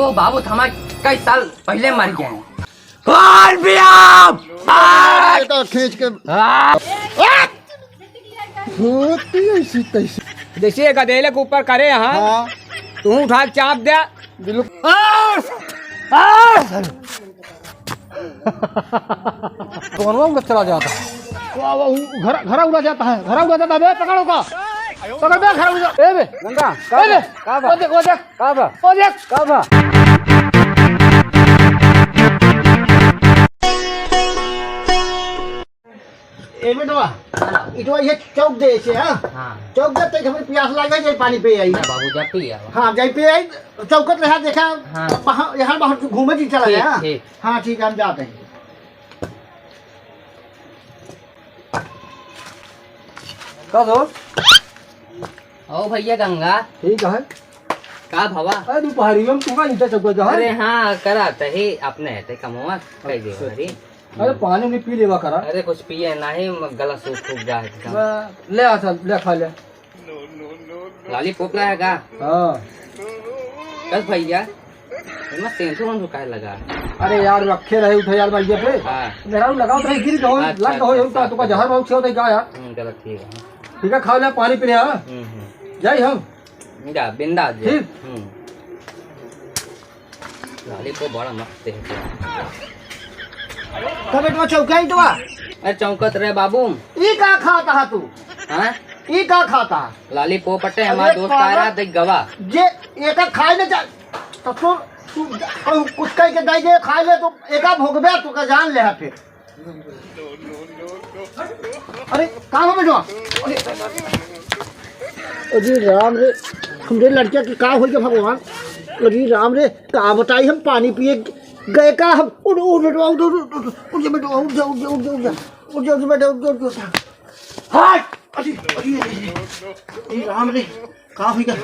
बाबू बाबू हमारे कई साल पहले मर गए हैं। कौन भी आप तो खींच के होती ऐसी तैसी। जैसे गधेले के ऊपर करे यहाँ हाँ तू उठा के चाप दे। कौनवा उड़ा चला जाता घर घर उड़ा जाता है, घर उड़ा जाता है। बे पकड़ो का पकड़ बे, घर उड़ा ए बे गंगा ए बे काबा ओ देख ओ देख काबा ओ देख काबा। ए बेटवा इटवा ये चौक दे से। हां हाँ चौक दे तक हमें प्यास लागे जे पानी पे आई। बाबू जब पिया हां जाई पे आई चौकत रहा देखा। हाँ। वहां यहां बाहर घूमे जी चला गया। ठीक। हां ठीक है हम जाते हैं। कब हो ओ भैया गंगा ठीक है। का भवा। अरे दोपहरी में तू का नीचे चौक जा। अरे हाँ करा तही अपने है कमवा कह दे अरे अरे पानी नहीं पी लेवा करा। अरे कुछ पिए नहीं गला सूख जाए। ले आ चल ले खा ले। लॉलीपॉप लाया का हाँ कल भैया मैं सेंसू हम रुकाए लगा। अरे यार रखे रहे उठे यार भाई पे हाँ मेरा लगाओ तो गिर गयो अच्छा, लग गयो अच्छा, तो का जहर बहुत से होता है क्या यार। चलो ठीक है। ठीक है खा ले पानी पी ले। हां जाई हम जा बिंदा जी। ठीक। लॉलीपॉप बड़ा मस्त है। कब बेटवा चौकाई तो अरे चौकत रहे बाबू। ई का खाता है तू? हाँ ई का खाता? लॉलीपॉप अटे हमारा अरे दोस्त आ रहा देख गवा। जे एक खाए ले जा तो तू कुछ कह के दे दे खाए ले तो एका भोगबे तू का जान ले है फिर। अरे कहां हो बेटवा? अरे राम रे हमरे लड़के की का हो गया भगवान। अरे राम रे का बताई हम पानी पिए गए का हम उड़ बेटवा उड़ जा बेटवा उड़ जा बेटा उड़ जा। हट अरे अरे राम रे का हो गया।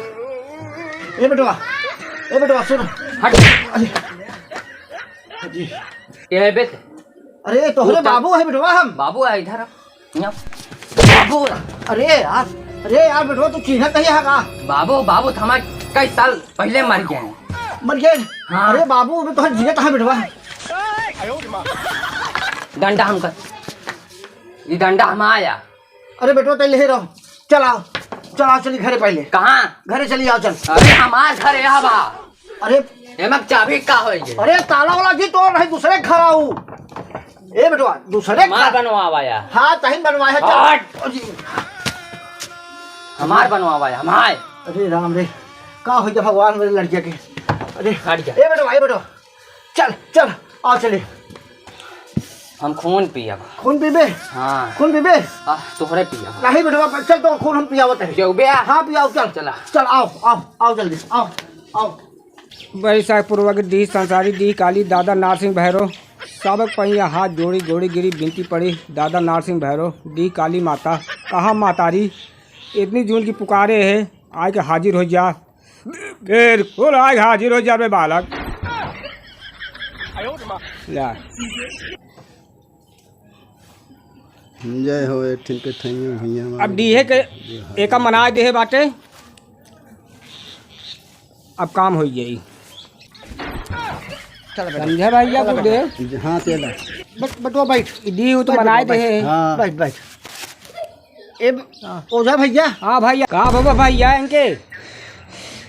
ए बेटवा सुन हट अरे ये बेट अरे तोहरे बाबू है बेटवा हम। बाबू है इधर यहाँ। बाबू अरे यार बेटवा तू चिन्ह कहीं है का? बाबू बाबू हमारे कई साल पहले मर गए हैं। मर गए? हाँ। अरे बाबू अभी तो जिया कहाँ बेटवा? डंडा हमका ये डंडा हम आया। अरे बेटवा तैयार ले रहो चला चली घरे पहले। कहाँ घरे चली आओ चल। अरे हमार घर है बा। अरे एमक चाबी का हो ये। अरे ताला वाला जी तो नहीं दूसरे घर आऊ। ए बेटवा दूसरे हमार बनवाया। हाँ तही बनवाया है हट। अरे हमार बनवाया हमार। अरे राम रे का हो गया भगवान मेरे लड़के के। अरे हट जा। ए बेटवा चल आओ चले। हम खून पिया। खून पीबे? हाँ खून पीबे? तोहरे पिया। नहीं बेटवा चल तो खून हम पियावत है। जो बे हाँ पियाओ चल चला आओ जल्दी आओ। वैशाख पूर्वक डी संसारी डी काली दादा नारसिंह भैरव सबक पहिया हाथ जोड़ी जोड़ी गिरी बिनती पड़ी। दादा नारसिंह भैरव डी काली माता कहाँ मातारी इतनी जून की पुकारे है आय के हाजिर हो जा। बिल्कुल आय हाजिर हो जा बे बालक। ला जय हो ठीक है भैया। अब डीहे के एक मना दे बाटे अब काम हो जाई। समझे भैया गुरुदेव? हाँ तेला बटवा बैठ। डी तो बनाए दे। बैठ ए ओझा भैया। हाँ भैया कहाँ बाबा भैया इनके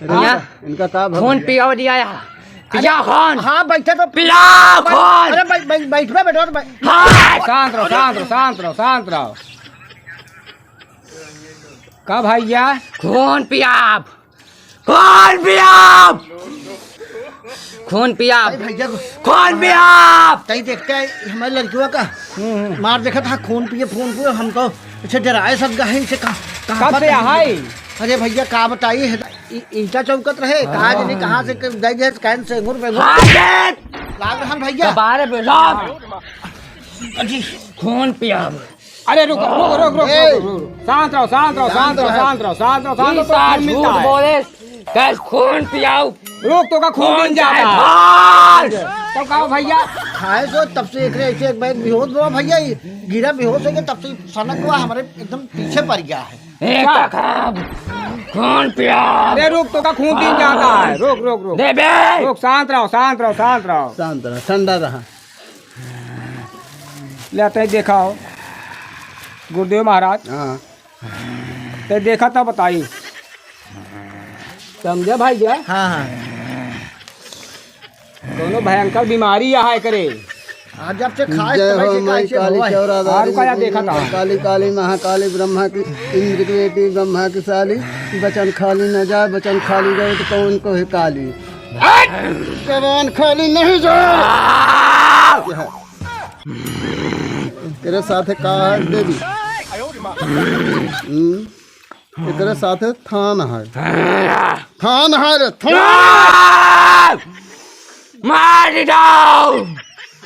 इनका का खून पिया दिया पिया खून। हाँ बैठे तो पिया खून। अरे बैठ बेटवा तो शांत रहो। का भैया खून पिया कहीं देखते है हमारे लड़कियों का मार देखा था खून पिए हम तो इसे डराए सब गए इसे कब से हाय। अरे भैया का बताइए ईटा चौकत रहे कहा नहीं कहाँ से गए कैन से लाग रहा भैया बारे खून पिया। अरे रुक शांत रहो। बोले कैस खून पियाओ। रुक तो का खून बन जाता तो कहो भैया खाए तो तब से एक बार बेहोश हुआ भैया गिरा बेहोश हो गया तब से सनक हुआ हमारे एकदम पीछे पड़ गया है। खून पिया। अरे रुक, तो का खून पीन जाता है। रुक रुक रुक दे बे। रुक, शांत रहो शांत रहो शांत रहो। शांत रहा, ठंडा रहा। लेते देखा हो गुरुदेव महाराज, हाँ ते देखा था बताई। समझे भाई क्या? हाँ हाँ। दोनों भयंकर बीमारी यहाँ करे। आज जब से खाए जय तब हो से माई कैसे काली हुआ है? चौराधारी का या देखा था? काली काली महाकाली ब्रह्मा की इंद्र की बेटी ब्रह्मा की साली। बचन खाली न जाए, बचन खाली गए तो कौन को है काली। जवान खाली नहीं जाए। क्या है? तेरे साथ का है देवी। तेरे साथ थान है, थान है रे थान। मार दो।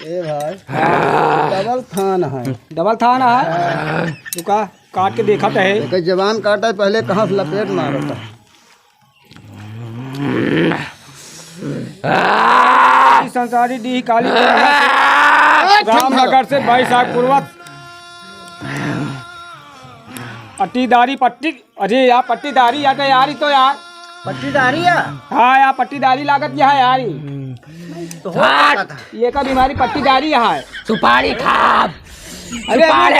ए भाई डबल थान है। डबल था ना है। रुका, काट के देखा तो है। एक जवान काटा है, पहले कहाँ से लपेट मारा था। संसारी डी काली रामनगर से 22 पूर्वक पट्टीदारी पट्टी। अरे यार पट्टीदारी यार, यार ही तो यार पट्टीदारी है हाँ यार पट्टीदारी लागत यहाँ यार ही। तो हो सकता था। ये का बीमारी पट्टीदारी यहाँ है। सुपारी खा। अरे सुपारी।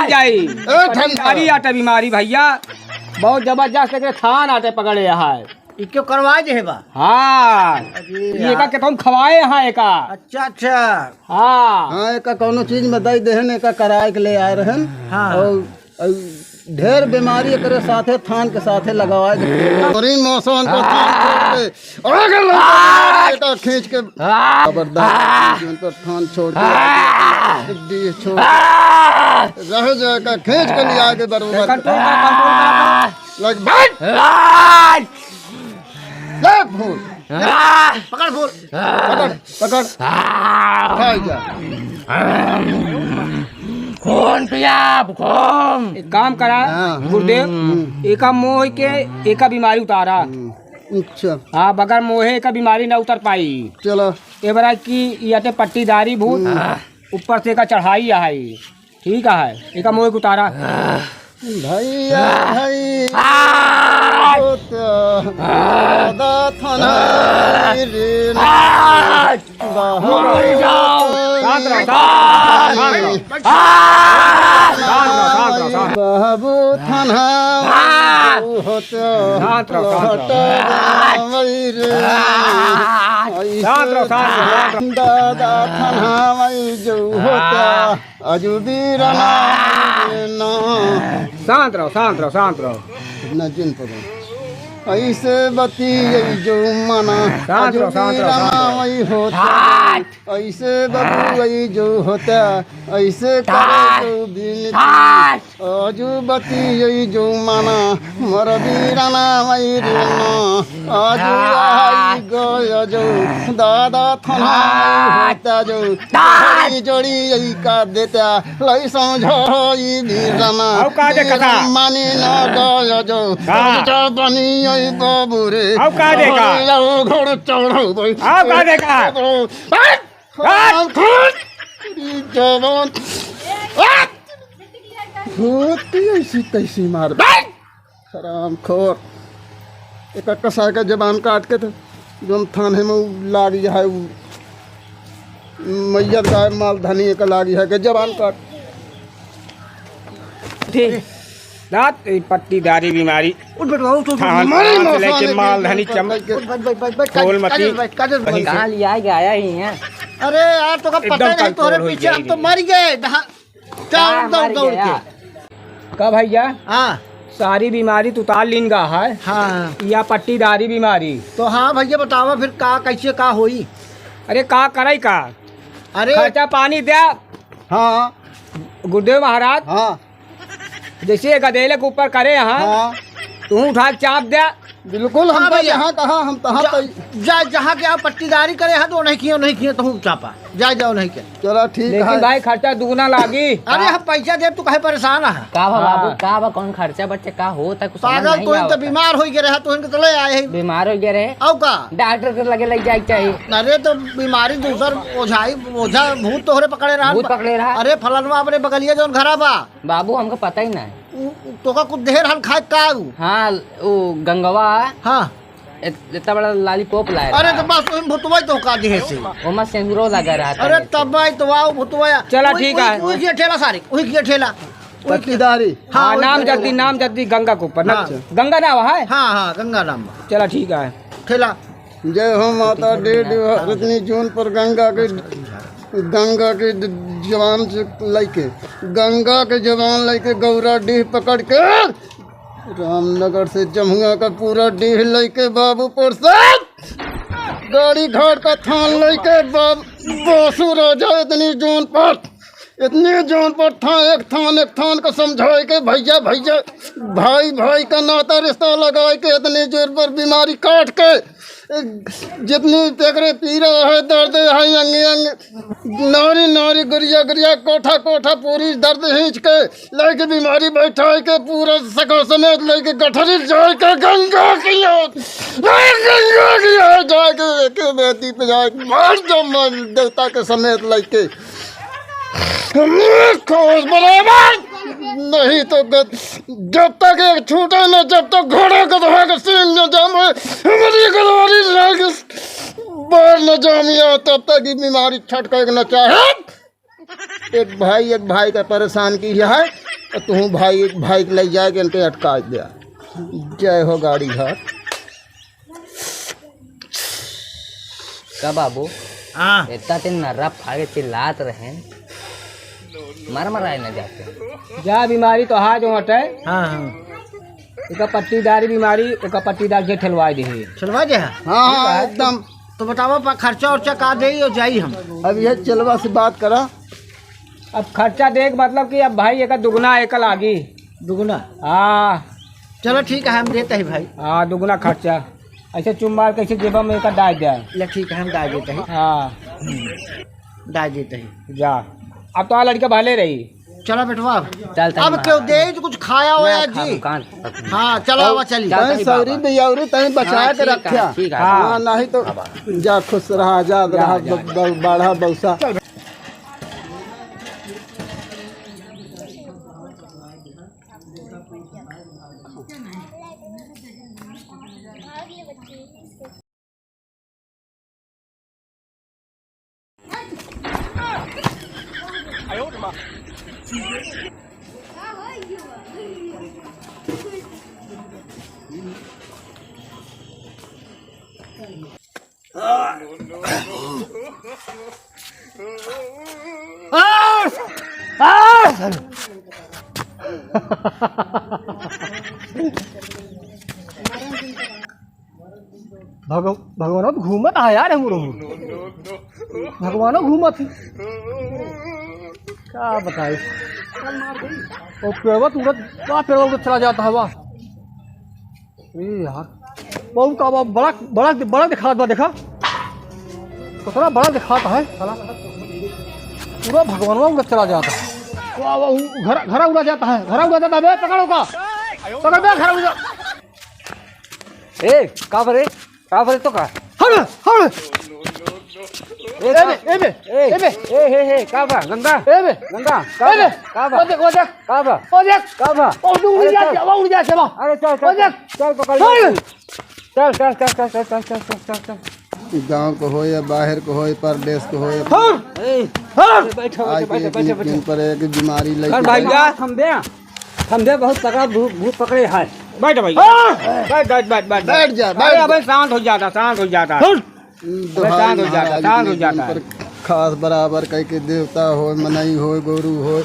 जाई पट्टीदारी आटे बीमारी भैया बहुत जबरदस्त एक थान आटे पकड़े यहाँ है। क्यों करवाए जे बा? हाँ ये का तुम खवाए यहाँ एका। अच्छा अच्छा। हाँ हाँ एक कौनो चीज में दई देहन, एक कराए के ले आए रहन। हाँ। और ढेर बीमारी करे साथे थान के साथे लगाए मौसम को थान छोड़ के आगे लगा खींच के जबरदस्त जीवन पर थान छोड़ के डी छोड़ रह जाएगा खींच के ले आगे बरोबर कंट्रोल कर लग बैठ ले फूल पकड़ बोल। पकड़ पकड़ खाई जा। खून पिया खून। एक काम करा हाँ। गुरुदेव, एका मोह के एका बीमारी उतारा। अच्छा हाँ बगैर मोहे का बीमारी न उतर पाई। चलो ये बरा की ये पट्टीदारी भूत ऊपर से का चढ़ाई आई। ठीक है एका मोह के उतारा। भाई भाई दादा थाना रे शांत रहो, बाबू थाना शांत रहो, दादा थाना वही जो होता अजूबी रना शांत रहो शांत रहो शांत रहो। न जिन पर ऐसे बती जो मना शांत रहो, शांत रहो, शांत रहो। वही होता ऐसे बतू वही जो होता ऐसे करे जो बिनती अजू बती यही जो मना मर बीराना वही रेना आजू आई गयो जो दादा थाना होता जो जोड़ी जोड़ी यही का देता लई समझो ये बीराना आओ का दे कथा। मानी न गयो जो हाँ। बनी यही बाबू रे आओ का देखा। घोड़ चढ़ो भाई आओ का देखा। जवान होती ऐसी तैसी मार हराम खोर एक कसाय का जबान काट के तो जो थाने में लागी है मैयर गाय माल धनी एक लागी है के जबान काट ठीक रात पट्टीदारी बीमारी उठ बैठ बाबू, उठ, उठ, थान मरी से लेके मौसम माल धनी चमक के उठ, बैठ बैठ बैठ बैठ खोल मती। काजल बैठ, काजल बैठ। कहीं से। कहाँ लिया गया ही है। अरे यार तो का पता एकदम नहीं तोहरे कंट्रोल हो पीछे हम तो जाएगी। मर गए कहाँ दौड़ मर दौड़ गया? के। का भैया हाँ सारी बीमारी तो उतार लीन गा है हाँ। या पट्टीदारी बीमारी। तो हाँ भैया बतावा फिर का कैसे का होई? अरे का करे का अरे खर्चा पानी दे हाँ गुरुदेव महाराज। हाँ जैसे गधेले के ऊपर करे यहाँ हाँ तू उठा के चाप दे। बिल्कुल हम हाँ तो भैया। यहाँ कहा हम तहाँ तो जा जहाँ के आप पट्टीदारी करे है तो नहीं किए तो हम चापा जा जाओ नहीं के। चलो ठीक लेकिन है भाई खर्चा दुगना लागी। अरे हम पैसा दे तू कहे परेशान है? का बा बाबू हाँ। का बा कौन खर्चा बच्चे का होता कुछ समझ पागल नहीं तो इनके आवता। बीमार हो गए रहे तो इनके तो ले आए हैं। बीमार हो गए रहे औ का डॉक्टर के लगे लग जाए चाहिए। अरे तो बीमारी दूसर ओझाई ओझा भूत तोहरे पकड़े रहा। भूत पकड़े रहा। अरे फलनवा अपने बगलिया जोन घरा बा बाबू हमको पता ही नहीं। तो का कुछ देर हल खाए का हाँ वो गंगवा हाँ इतना बड़ा लॉलीपॉप लाया अरे तो बस तुम भुतवाई तो का देहे से ओमा सिंदूरो लगा रहा था अरे तब भाई तो आओ भुतवाया चला ठीक है। वही की ठेला सारी वही की ठेला पट्टीदारी हाँ वही नाम ठेला। जद्दी गंगा के ऊपर ना हाँ। गंगा ना है। हाँ हाँ गंगा नाम चला ठीक है। ठेला जय हो माता इतनी जून पर गंगा के जवान से लेके गंगा के जवान लेके गौरा डीह पकड़ के रामनगर से जमुआ का पूरा डीह लेके बाबूपुर से गाड़ी घाट का थान लेके बासु राजा इतनी जून पर था एक थान को समझाए के भैया भाई का नाता रिश्ता लगाए के इतनी जोर पर बीमारी काट के जितनी तेरे पी रहा है दर्द है अंग नारी गुरिया कोठा पूरी दर्द खींच के लेके बीमारी बैठा के पूरा सको समेत लेके गठरी जाए के गंगा की जाके बेटी पे जाए मार दो देवता के समेत लेके बराबर नहीं तो जब तक एक छूटे न जब तक घोड़े गधा का सींग न जामे हमारी गदवारी लागे बाहर न जामिया तब तक ये बीमारी छटके न चाहे एक भाई का परेशान की है तो तू भाई के ले जाए के इनके अटका दिया। जय हो गाड़ी घाट का बाबू हाँ इतना दिन नर्रा फागे चिल्लात रहे मर आए न जाते जा बीमारी तो हाँ जो हटे हाँ हाँ एक पट्टीदारी बीमारी एक पट्टीदार के ठेलवा दी चलवा दे हाँ एकदम। तो बताओ खर्चा उर्चा का दे और जाई हम अब यह चलवा से बात करा। अब खर्चा देख मतलब कि अब भाई एक दुगना एक लागी दुगुना हाँ चलो ठीक है हम देते हैं भाई हाँ दुगना खर्चा ऐसे चुम्मार कैसे जेबा में एक डाल जाए ले ठीक है हम डाल देते हैं हाँ डाल देते हैं जा अब तो लड़का भले रही चलो बेटवा चल अब क्यों दे तो कुछ खाया होया जी हाँ चलो अब चलिए तैं सौरी बियाउरी तैं बचा के रखा। ठीक है हाँ नहीं तो जा खुश रहा आजाद रहा बाढ़ा बौसा। भगवान घूमत है यार हम भगवान घूमत क्या बताए और पेड़वा तुरंत पेड़वा उधर चला जाता है वाह यार बहुत का बड़ा बड़ा बड़ा दिखाता देखा कितना बड़ा दिखाता है साला पूरा भगवानवा उधर चला जाता है वाह वाह घर उड़ा जाता है बे पकड़ो का पकड़ बे घर उड़ा ए का भरे तो का हट ए का बा गंगा गंगा का बा उड़ जा अरे चल पकड़ गांव को हो या बाहर को हो या परदेश को हो या दिन पर एक बीमारी लगी भैया समझे बहुत तगड़ा भूत पकड़े है बैठ बैठ जा अबे शांत हो जाता शांत हो जाता खास बराबर कह के देवता हो मनई हो गोरू हो